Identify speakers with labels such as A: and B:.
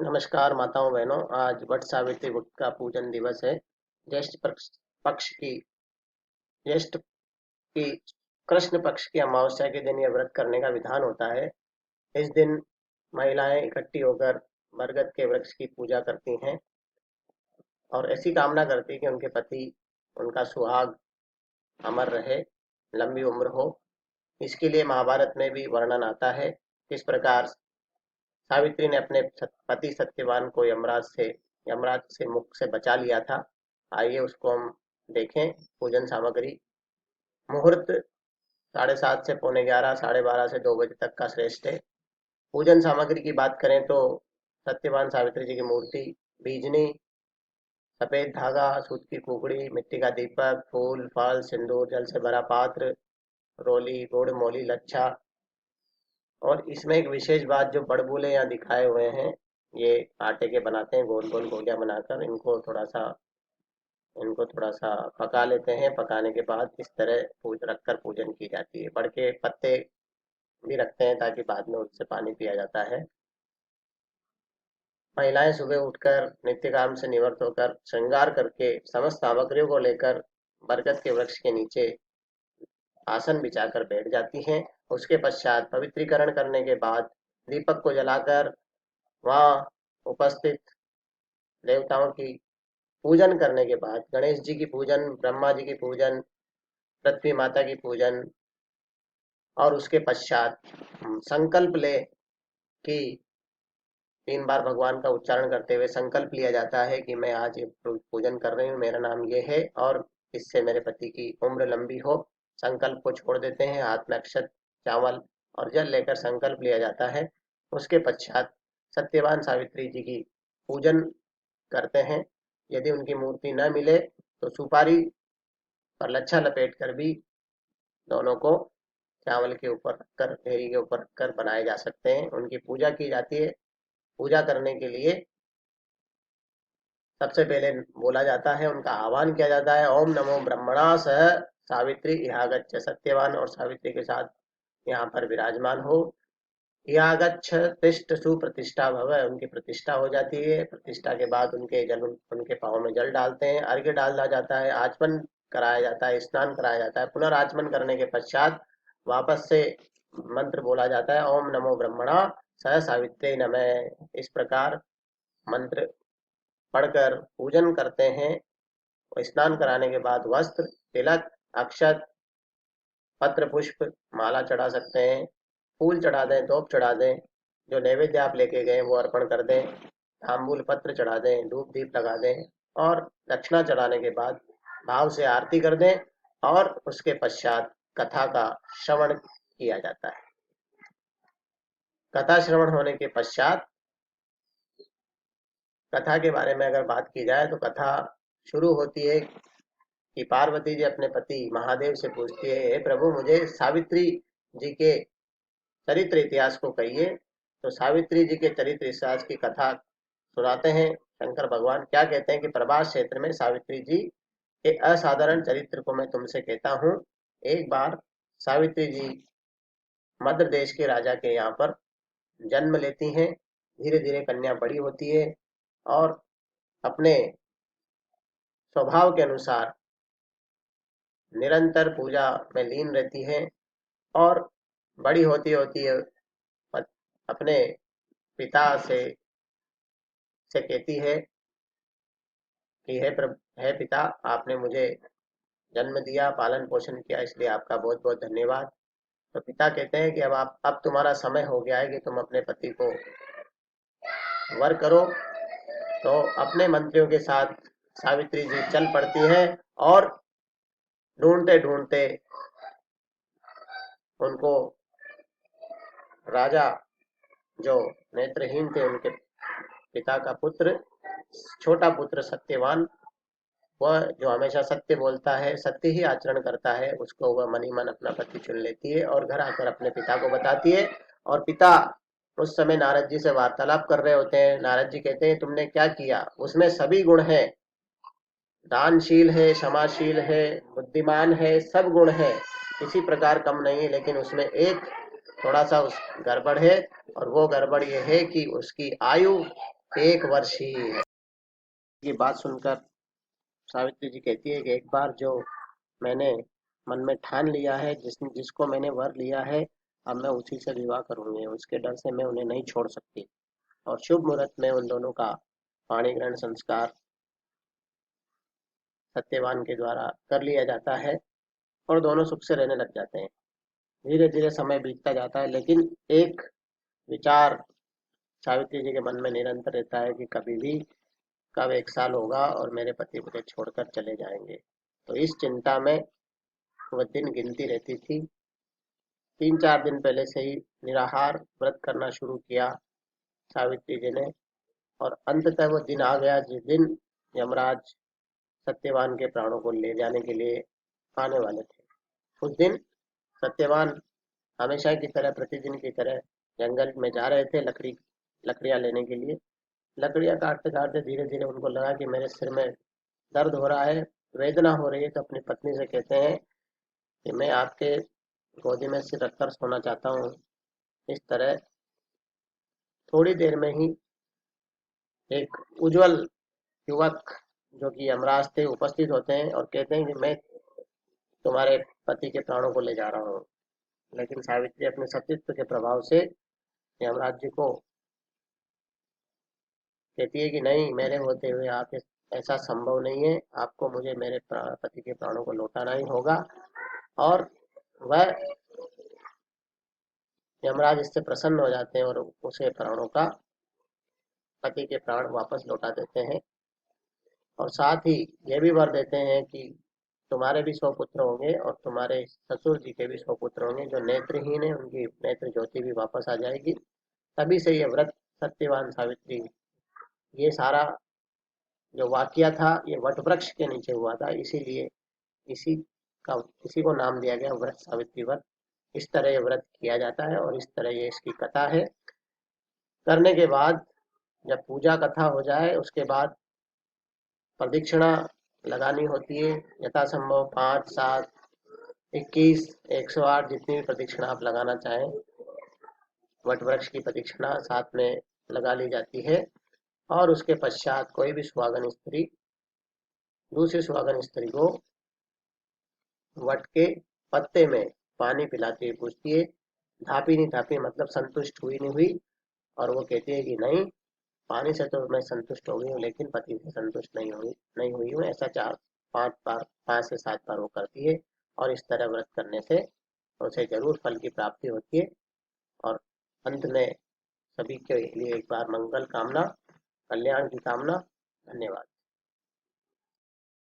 A: नमस्कार माताओं बहनों। आज वट सावित्री व्रत का पूजन दिवस है। ज्येष्ठ पक्ष पक्ष की ज्येष्ठ की कृष्ण पक्ष की अमावस्या के दिन यह व्रत करने का विधान होता है। इस दिन महिलाएं इकट्ठी होकर बरगद के वृक्ष की पूजा करती हैं और ऐसी कामना करती हैं कि उनके पति, उनका सुहाग अमर रहे, लंबी उम्र हो। इसके लिए महाभारत में भी वर्णन आता है किस प्रकार सावित्री ने अपने पति सत्यवान को यमराज से मुख से बचा लिया था। आइए उसको हम देखें। पूजन सामग्री: मुहूर्त 7:30 से 11:15, 12:30 से 2 बजे तक का श्रेष्ठ है। पूजन सामग्री की बात करें तो सत्यवान सावित्री जी की मूर्ति, बीजनी, सफेद धागा, सूत की कुकड़ी, मिट्टी का दीपक, फूल फल, सिंदूर, जल से भरा पात्र, रोली, गुड़, मोली, लच्छा। और इसमें एक विशेष बात, जो बड़बूले यहाँ दिखाए हुए हैं, ये आटे के बनाते हैं, गोल गोल गोलियां बनाकर इनको थोड़ा सा पका लेते हैं। पकाने के बाद इस तरह रखकर पूजन की जाती है। बड़ के पत्ते भी रखते हैं ताकि बाद में उससे पानी पिया जाता है। महिलाएं सुबह उठकर नित्य काम से निवृत्त होकर श्रृंगार करके समस्त सामग्रियों को लेकर बरगद के वृक्ष के नीचे आसन बिछाकर बैठ जाती हैं। उसके पश्चात पवित्रीकरण करने के बाद दीपक को जलाकर वहां उपस्थित देवताओं की पूजन करने के बाद गणेश जी की पूजन, ब्रह्मा जी की पूजन, पृथ्वी माता की पूजन, और उसके पश्चात संकल्प ले कि 3 बार भगवान का उच्चारण करते हुए संकल्प लिया जाता है कि मैं आज ये पूजन कर रही हूँ, मेरा नाम ये है और इससे मेरे पति की उम्र लंबी हो। संकल्प को छोड़ देते हैं। हाथ में अक्षत, चावल और जल लेकर संकल्प लिया जाता है। उसके पश्चात सत्यवान सावित्री जी की पूजन करते हैं। यदि उनकी मूर्ति न मिले तो सुपारी पर लच्छा लपेट कर भी दोनों को चावल के ऊपर रखकर, ढेरी के ऊपर रखकर बनाए जा सकते हैं। उनकी पूजा की जाती है। पूजा करने के लिए सबसे पहले बोला जाता है, उनका आह्वान किया जाता है, ओम नमो ब्रह्मणा सह सावित्री इहागच्छ। सत्यवान और सावित्री के साथ यहाँ पर विराजमान हो। इहागच्छ तिष्ठ सुप्रतिष्ठा भव। उनकी प्रतिष्ठा हो जाती है। प्रतिष्ठा के बाद उनके पाँव में जल डालते हैं, अर्घ्य डाला जाता है, आचमन कराया जाता है, स्नान कराया जाता है। पुनर्आचमन करने के पश्चात वापस से मंत्र बोला जाता है, ओम नमो ब्रह्मणा सह सावित्री नमः। इस प्रकार मंत्र पढ़कर पूजन करते हैं। और स्नान कराने के बाद वस्त्र, तिलक, अक्षत, पत्र, पुष्प, माला चढ़ा सकते हैं। फूल चढ़ा दें, धूप चढ़ा दें, जो नैवेद्य आप लेके गए वो अर्पण कर दें, तांबूल पत्र चढ़ा दें, धूप दीप लगा दें और दक्षिणा चढ़ाने के बाद भाव से आरती कर दें और उसके पश्चात कथा का श्रवण किया जाता है। कथा श्रवण होने के पश्चात कथा के बारे में अगर बात की जाए तो कथा शुरू होती है कि पार्वती जी अपने पति महादेव से पूछती है, हे प्रभु, मुझे सावित्री जी के चरित्र इतिहास को कहिए। तो सावित्री जी के चरित्र इतिहास की कथा सुनाते हैं। शंकर भगवान क्या कहते हैं कि प्रभास क्षेत्र में सावित्री जी के असाधारण चरित्र को मैं तुमसे कहता हूँ। एक बार सावित्री जी मध्य देश के राजा के यहाँ पर जन्म लेती हैं। धीरे धीरे कन्या बड़ी होती है और अपने स्वभाव के अनुसार निरंतर पूजा में लीन रहती है और बड़ी होती होती है अपने पिता से कहती है कि हे पिता, आपने मुझे जन्म दिया, पालन पोषण किया, इसलिए आपका बहुत बहुत धन्यवाद। तो पिता कहते हैं कि अब तुम्हारा समय हो गया है कि तुम अपने पति को वर करो। तो अपने मंत्रियों के साथ सावित्री जी चल पड़ती है और ढूंढते ढूंढते उनको राजा, जो नेत्रहीन थे, उनके पिता का पुत्र, छोटा पुत्र सत्यवान, वह जो हमेशा सत्य बोलता है, सत्य ही आचरण करता है, उसको वह मन ही मन अपना पति चुन लेती है और घर आकर अपने पिता को बताती है। और पिता उस समय नारद जी से वार्तालाप कर रहे होते हैं। नारद जी कहते हैं, तुमने क्या किया? उसमें सभी गुण हैं, दानशील है, क्षमाशील है, बुद्धिमान है, सब गुण है, किसी प्रकार कम नहीं है, लेकिन उसमें एक थोड़ा सा उस गड़बड़ है। और वो गड़बड़ ये है कि उसकी आयु एक वर्ष ही है। ये बात सुनकर सावित्री जी कहती है कि एक बार जो मैंने मन में ठान लिया है, जिसको मैंने वर लिया है, अब मैं उसी से विवाह करूंगी। उसके डर से मैं उन्हें नहीं छोड़ सकती। और शुभ मुहूर्त में उन दोनों का पाणी ग्रहण संस्कार सत्यवान के द्वारा कर लिया जाता है और दोनों सुख से रहने लग जाते हैं। धीरे धीरे समय बीतता जाता है, लेकिन एक विचार सावित्री जी के मन में निरंतर रहता है कि कभी भी कब 1 साल होगा और मेरे पति मुझे छोड़कर चले जाएंगे। तो इस चिंता में वह दिन गिनती रहती थी। 3-4 दिन पहले से ही निराहार व्रत करना शुरू किया सावित्री जी ने, और अंततः वो दिन आ गया जिस दिन यमराज सत्यवान के प्राणों को ले जाने के लिए आने वाले थे। उस दिन सत्यवान हमेशा की तरह, प्रतिदिन की तरह जंगल में जा रहे थे लकड़ियां लेने के लिए। लकड़ियां काटते काटते धीरे धीरे उनको लगा कि मेरे सिर में दर्द हो रहा है, वेदना हो रही है। तो अपनी पत्नी से कहते हैं कि मैं आपके गोदी में सिर रखकर सोना चाहता हूँ। इस तरह थोड़ी देर में ही एक उज्जवल युवक जो कि यमराज थे उपस्थित होते हैं और कहते हैं कि मैं तुम्हारे पति के प्राणों को ले जा रहा हूँ। लेकिन सावित्री अपने सतीत्व के प्रभाव से यमराज जी को कहती है कि नहीं, मेरे होते हुए आप ऐसा संभव नहीं है, आपको मुझे मेरे पति के प्राणों को लौटाना ही होगा। और वह यमराज इससे प्रसन्न हो जाते हैं और उसे प्राणों का, पति के प्राण वापस लौटा देते हैं। और साथ ही ये भी वर देते हैं कि तुम्हारे भी 100 पुत्र होंगे और तुम्हारे ससुर जी के भी 100 पुत्र होंगे जो नेत्रहीन है, उनकी नेत्र ज्योति भी वापस आ जाएगी। तभी से ये व्रत सत्यवान सावित्री, ये सारा जो वाकया था ये वट वृक्ष के नीचे हुआ था, इसीलिए इसी का इसी को नाम दिया गया व्रत, सावित्री व्रत। इस तरह ये व्रत किया जाता है और इस तरह ये इसकी कथा है। करने के बाद जब पूजा कथा हो जाए उसके बाद प्रदक्षिणा लगानी होती है, यथासंभव 5, 7, 21, 108 जितनी भी प्रदक्षिणा आप लगाना चाहें, वट वृक्ष की प्रदक्षिणा साथ में लगा ली जाती है। और उसके पश्चात कोई भी सुहागन स्त्री दूसरी सुहागन स्त्री को वट के पत्ते में पानी पिलाती हुई पूछती है, धापी नहीं धापी, मतलब संतुष्ट हुई नहीं हुई। और वो कहती है कि नहीं, पानी से तो मैं संतुष्ट हो गई हूँ लेकिन पति से संतुष्ट नहीं हुई हूँ। ऐसा 4-5 बार, 5 से 7 बार वो करती है और इस तरह व्रत करने से उसे जरूर फल की प्राप्ति होती है। और अंत में सभी के लिए एक बार मंगल कामना, कल्याण की कामना। धन्यवाद।